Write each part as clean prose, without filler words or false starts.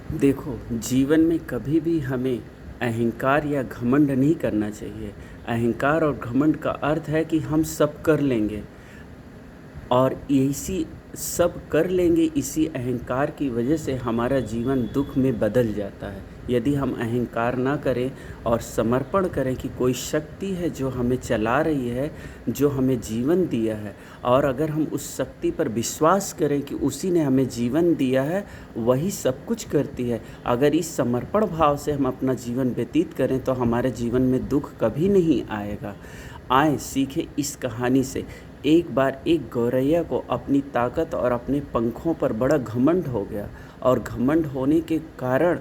देखो, जीवन में कभी भी हमें अहंकार या घमंड नहीं करना चाहिए। अहंकार और घमंड का अर्थ है कि हम सब कर लेंगे और इसी सब कर लेंगे, इसी अहंकार की वजह से हमारा जीवन दुख में बदल जाता है। यदि हम अहंकार ना करें और समर्पण करें कि कोई शक्ति है जो हमें चला रही है, जो हमें जीवन दिया है, और अगर हम उस शक्ति पर विश्वास करें कि उसी ने हमें जीवन दिया है, वही सब कुछ करती है। अगर इस समर्पण भाव से हम अपना जीवन व्यतीत करें तो हमारे जीवन में दुख कभी नहीं आएगा। आए सीखें इस कहानी से। एक बार एक गौरैया को अपनी ताकत और अपने पंखों पर बड़ा घमंड हो गया, और घमंड होने के कारण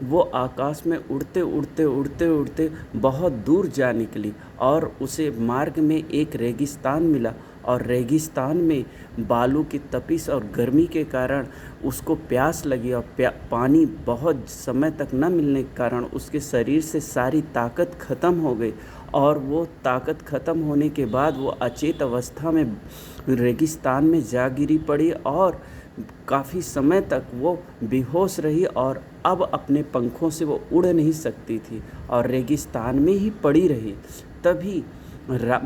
वो आकाश में उड़ते उड़ते उड़ते उड़ते बहुत दूर जा निकली, और उसे मार्ग में एक रेगिस्तान मिला, और रेगिस्तान में बालू की तपिश और गर्मी के कारण उसको प्यास लगी, और पानी बहुत समय तक न मिलने के कारण उसके शरीर से सारी ताकत ख़त्म हो गई। और वो ताकत ख़त्म होने के बाद वो अचेत अवस्था में रेगिस्तान में जा गिरी पड़ी, और काफ़ी समय तक वो बेहोश रही, और अब अपने पंखों से वो उड़ नहीं सकती थी और रेगिस्तान में ही पड़ी रही। तभी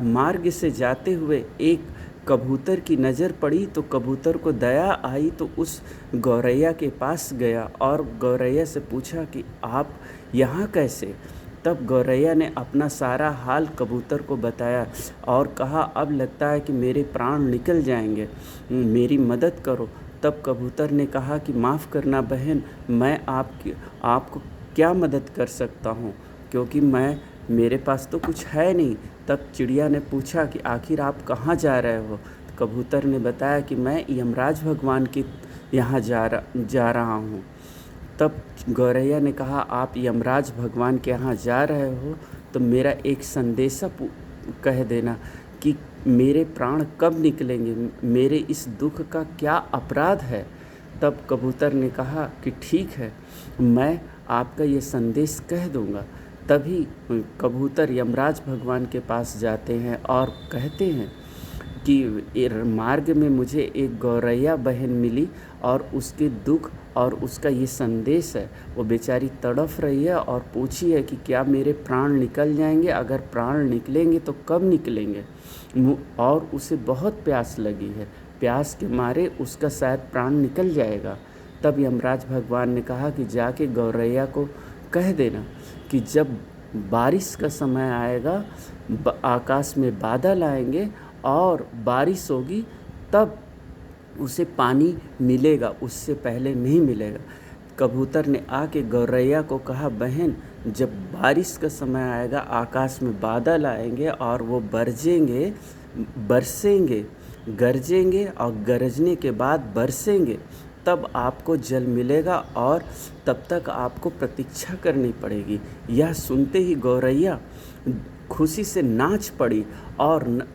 मार्ग से जाते हुए एक कबूतर की नज़र पड़ी, तो कबूतर को दया आई, तो उस गौरैया के पास गया और गौरैया से पूछा कि आप यहाँ कैसे। तब गौरैया ने अपना सारा हाल कबूतर को बताया और कहा, अब लगता है कि मेरे प्राण निकल जाएंगे, मेरी मदद करो। तब कबूतर ने कहा कि माफ़ करना बहन, मैं आपको क्या मदद कर सकता हूँ, क्योंकि मेरे पास तो कुछ है नहीं। तब चिड़िया ने पूछा कि आखिर आप कहाँ जा रहे हो। कबूतर ने बताया कि मैं यमराज भगवान के यहाँ जा रहा हूँ। तब गौरैया ने कहा, आप यमराज भगवान के यहाँ जा रहे हो तो मेरा एक संदेशा कह देना कि मेरे प्राण कब निकलेंगे, मेरे इस दुख का क्या अपराध है। तब कबूतर ने कहा कि ठीक है, मैं आपका ये संदेश कह दूँगा। तभी कबूतर यमराज भगवान के पास जाते हैं और कहते हैं कि मार्ग में मुझे एक गौरैया बहन मिली, और उसके दुख और उसका ये संदेश है। वो बेचारी तड़फ रही है और पूछी है कि क्या मेरे प्राण निकल जाएंगे, अगर प्राण निकलेंगे तो कब निकलेंगे। और उसे बहुत प्यास लगी है, प्यास के मारे उसका शायद प्राण निकल जाएगा। तब यमराज भगवान ने कहा कि जाके गौरैया को कह देना कि जब बारिश का समय आएगा, आकाश में बादल आएंगे और बारिश होगी, तब उसे पानी मिलेगा, उससे पहले नहीं मिलेगा। कबूतर ने आके गौरैया को कहा, बहन जब बारिश का समय आएगा, आकाश में बादल आएंगे और वो बरसेंगे, गरजेंगे और गरजने के बाद बरसेंगे, तब आपको जल मिलेगा और तब तक आपको प्रतीक्षा करनी पड़ेगी। यह सुनते ही गौरैया खुशी से नाच पड़ी, और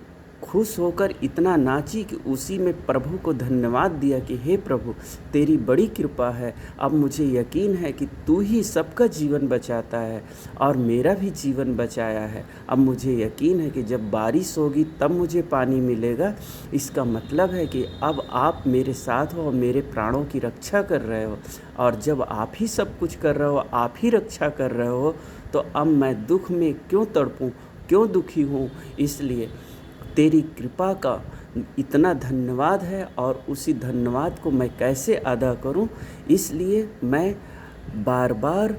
खुश होकर इतना नाची कि उसी में प्रभु को धन्यवाद दिया कि हे प्रभु, तेरी बड़ी कृपा है, अब मुझे यकीन है कि तू ही सबका जीवन बचाता है और मेरा भी जीवन बचाया है। अब मुझे यकीन है कि जब बारिश होगी तब मुझे पानी मिलेगा। इसका मतलब है कि अब आप मेरे साथ हो और मेरे प्राणों की रक्षा कर रहे हो, और जब आप ही सब कुछ कर रहे हो, आप ही रक्षा कर रहे हो, तो अब मैं दुख में क्यों तड़पूं, क्यों दुखी हूँ। इसलिए तेरी कृपा का इतना धन्यवाद है, और उसी धन्यवाद को मैं कैसे अदा करूं, इसलिए मैं बार बार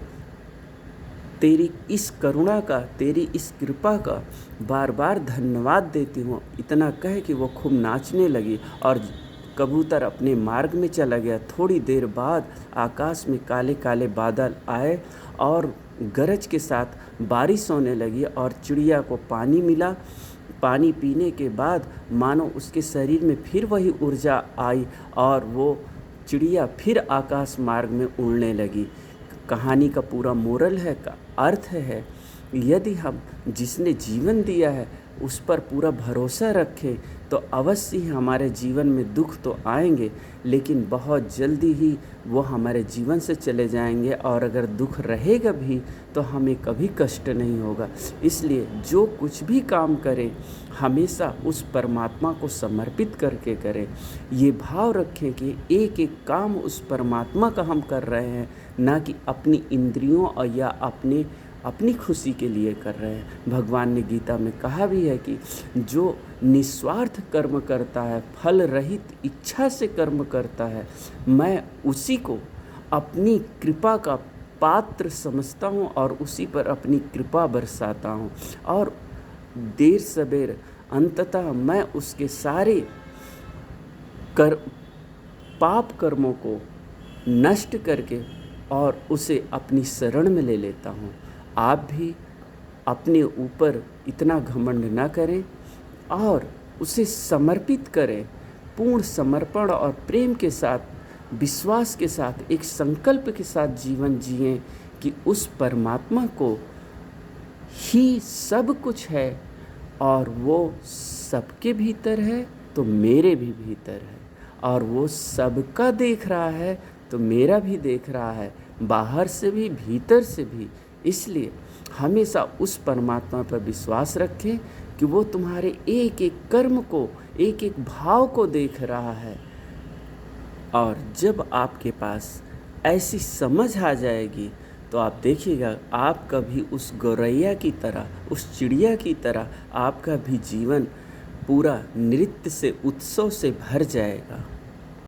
तेरी इस करुणा का, तेरी इस कृपा का बार बार धन्यवाद देती हूँ। इतना कह कि वो खूब नाचने लगी और कबूतर अपने मार्ग में चला गया। थोड़ी देर बाद आकाश में काले काले बादल आए और गरज के साथ बारिश होने लगी, और चिड़िया को पानी मिला। पानी पीने के बाद मानो उसके शरीर में फिर वही ऊर्जा आई, और वो चिड़िया फिर आकाश मार्ग में उड़ने लगी। कहानी का पूरा मोरल है, का अर्थ है, यदि हम जिसने जीवन दिया है उस पर पूरा भरोसा रखें तो अवश्य ही हमारे जीवन में दुख तो आएंगे, लेकिन बहुत जल्दी ही वो हमारे जीवन से चले जाएंगे। और अगर दुख रहेगा भी तो हमें कभी कष्ट नहीं होगा। इसलिए जो कुछ भी काम करें हमेशा उस परमात्मा को समर्पित करके करें। ये भाव रखें कि एक एक काम उस परमात्मा का हम कर रहे हैं, ना कि अपनी इंद्रियों और या अपनी खुशी के लिए कर रहे हैं। भगवान ने गीता में कहा भी है कि जो निस्वार्थ कर्म करता है, फल रहित इच्छा से कर्म करता है, मैं उसी को अपनी कृपा का पात्र समझता हूँ और उसी पर अपनी कृपा बरसाता हूँ। और देर सबेर अंततः मैं उसके सारे पाप कर्मों को नष्ट करके और उसे अपनी शरण में ले लेता हूँ। आप भी अपने ऊपर इतना घमंड न करें और उसे समर्पित करें। पूर्ण समर्पण और प्रेम के साथ, विश्वास के साथ, एक संकल्प के साथ जीवन जिएं कि उस परमात्मा को ही सब कुछ है और वो सबके भीतर है तो मेरे भी भीतर है, और वो सबका देख रहा है तो मेरा भी देख रहा है, बाहर से भी भीतर से भी। इसलिए हमेशा उस परमात्मा पर विश्वास रखें कि वो तुम्हारे एक एक कर्म को, एक एक भाव को देख रहा है। और जब आपके पास ऐसी समझ आ जाएगी तो आप देखिएगा, आप कभी उस गौरैया की तरह, उस चिड़िया की तरह आपका भी जीवन पूरा नृत्य से, उत्सव से भर जाएगा।